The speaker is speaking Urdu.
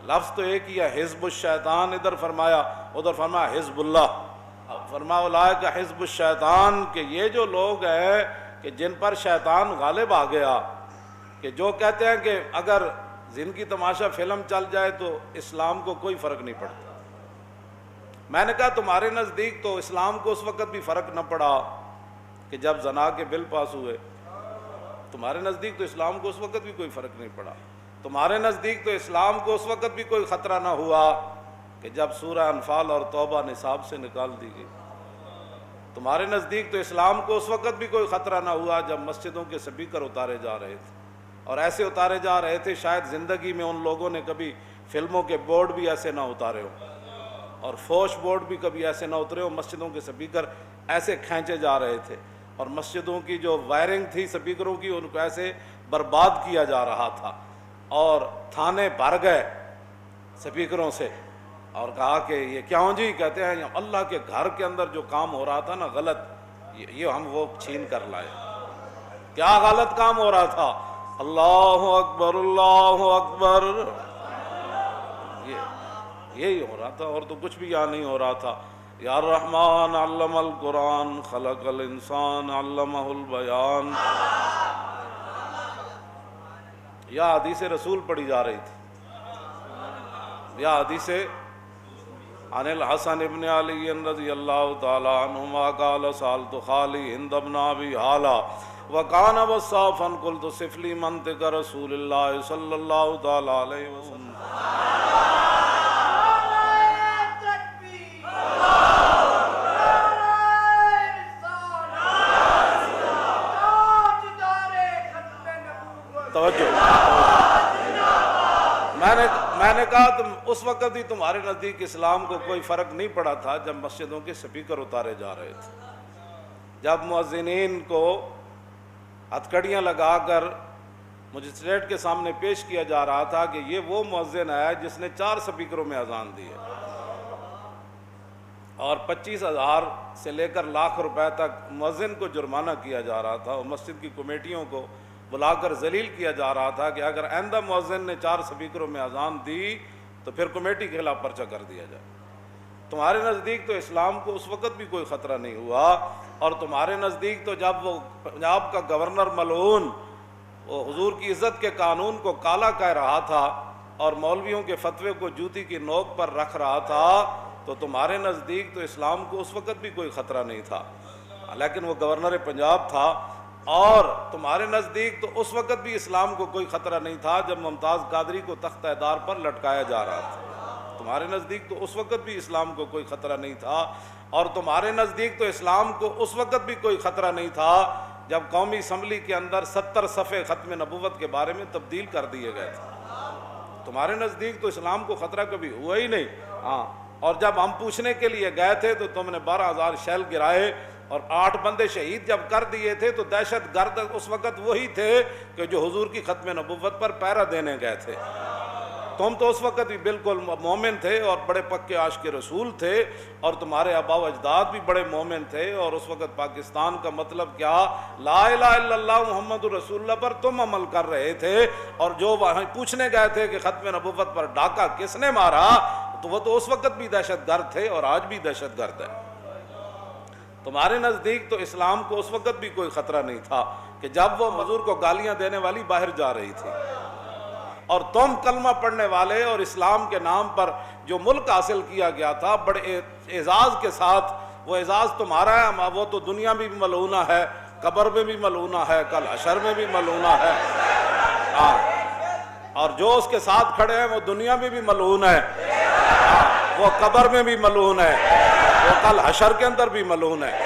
لفظ تو ایک ہی ہے، حزب الشیطان ادھر فرمایا، ادھر فرمایا حزب اللہ۔ فرمایا اولئک حزب الشیطان، کہ یہ جو لوگ ہیں کہ جن پر شیطان غالب آ گیا، کہ جو کہتے ہیں کہ اگر زندگی تماشا فلم چل جائے تو اسلام کو کوئی فرق نہیں پڑتا۔ میں نے کہا تمہارے نزدیک تو اسلام کو اس وقت بھی فرق نہ پڑا کہ جب زنا کے بل پاس ہوئے، تمہارے نزدیک تو اسلام کو اس وقت بھی کوئی فرق نہیں پڑا، تمہارے نزدیک تو اسلام کو اس وقت بھی کوئی خطرہ نہ ہوا کہ جب سورہ انفال اور توبہ نصاب سے نکال دی گئی، تمہارے نزدیک تو اسلام کو اس وقت بھی کوئی خطرہ نہ ہوا جب مسجدوں کے سپیکر اتارے جا رہے تھے، اور ایسے اتارے جا رہے تھے شاید زندگی میں ان لوگوں نے کبھی فلموں کے بورڈ بھی ایسے نہ اتارے ہوں، اور فوش بورڈ بھی کبھی ایسے نہ اترے ہوں، مسجدوں کے سپیکر ایسے کھینچے جا رہے تھے، اور مسجدوں کی جو وائرنگ تھی سپیکروں کی ان کو ایسے برباد کیا جا رہا تھا، اور تھانے بھر گئے سپیکروں سے، اور کہا کہ یہ کیوں جی؟ کہتے ہیں اللہ کے گھر کے اندر جو کام ہو رہا تھا نا غلط، یہ ہم وہ چھین کر لائے۔ کیا غلط کام ہو رہا تھا؟ اللہ اکبر اللہ اکبر، یہی ہو رہا تھا، اور تو کچھ بھی یہاں نہیں ہو رہا تھا۔ یا الرحمن علم القرآن خلق الانسان علمہ البیان، یا حدیث رسول پڑھی جا رہی تھی، یا حدیث عن الحسن ابن علی رضی اللہ تعالی عنہما قال سألت خالی ہند بن ابی حالہ وکان وصافا قلت صف لی منطق رسول اللہ صلی اللہ تعالی علیہ وسلم۔ توجہ، میں نے کہا تم اس وقت بھی تمہارے نزدیک اسلام کو کوئی فرق نہیں پڑا تھا جب مسجدوں کے سپیکر اتارے جا رہے تھے، جب مؤذنین کو ہتھکڑیاں لگا کر مجسٹریٹ کے سامنے پیش کیا جا رہا تھا کہ یہ وہ مؤذن ہے جس نے 4 سپیکروں میں اذان دی ہے، اور 25,000 سے لے کر لاکھ روپے تک مؤذن کو جرمانہ کیا جا رہا تھا، اور مسجد کی کمیٹیوں کو بلا کر ذلیل کیا جا رہا تھا کہ اگر آئندہ مؤذن نے 4 سپیکروں میں اذان دی تو پھر کمیٹی کے خلاف پرچہ کر دیا جائے۔ تمہارے نزدیک تو اسلام کو اس وقت بھی کوئی خطرہ نہیں ہوا، اور تمہارے نزدیک تو جب وہ پنجاب کا گورنر ملعون وہ حضور کی عزت کے قانون کو کالا کہہ رہا تھا اور مولویوں کے فتوے کو جوتی کی نوک پر رکھ رہا تھا، تو تمہارے نزدیک تو اسلام کو اس وقت بھی کوئی خطرہ نہیں تھا، لیکن وہ گورنر پنجاب تھا، اور تمہارے نزدیک تو اس وقت بھی اسلام کو کوئی خطرہ نہیں تھا جب ممتاز قادری کو تختہ دار پر لٹکایا جا رہا تھا، تمہارے نزدیک تو اس وقت بھی اسلام کو کوئی خطرہ نہیں تھا، اور تمہارے نزدیک تو اسلام کو اس وقت بھی کوئی خطرہ نہیں تھا جب قومی اسمبلی کے اندر 70 صفحے ختم نبوت کے بارے میں تبدیل کر دیے گئے تھے، تمہارے نزدیک تو اسلام کو خطرہ کبھی ہوا ہی نہیں۔ ہاں، اور جب ہم پوچھنے کے لیے گئے تھے تو تم نے 12,000 شیل گرائے اور 8 بندے شہید جب کر دیے تھے، تو دہشت گرد اس وقت وہی تھے کہ جو حضور کی ختم نبوت پر پہرا دینے گئے تھے، تم تو اس وقت بھی بالکل مومن تھے اور بڑے پکے عاشق رسول تھے، اور تمہارے آبا و اجداد بھی بڑے مومن تھے، اور اس وقت پاکستان کا مطلب کیا لا الہ الا اللہ محمد رسول اللہ پر تم عمل کر رہے تھے، اور جو وہاں پوچھنے گئے تھے کہ ختم نبوت پر ڈاکہ کس نے مارا، تو وہ تو اس وقت بھی دہشت گرد تھے اور آج بھی دہشت گرد ہے۔ تمہارے نزدیک تو اسلام کو اس وقت بھی کوئی خطرہ نہیں تھا کہ جب وہ حضور کو گالیاں دینے والی باہر جا رہی تھی، اور تم کلمہ پڑھنے والے اور اسلام کے نام پر جو ملک حاصل کیا گیا تھا بڑے اعزاز کے ساتھ، وہ اعزاز تمہارا ہے، وہ تو دنیا میں بھی ملعونہ ہے، قبر میں بھی ملعونہ ہے، کل حشر میں بھی ملعونہ ہے، اور جو اس کے ساتھ کھڑے ہیں وہ دنیا میں بھی ملعون ہے، وہ قبر میں بھی ملعون ہے، وہ کل حشر کے اندر بھی ملعون ہے۔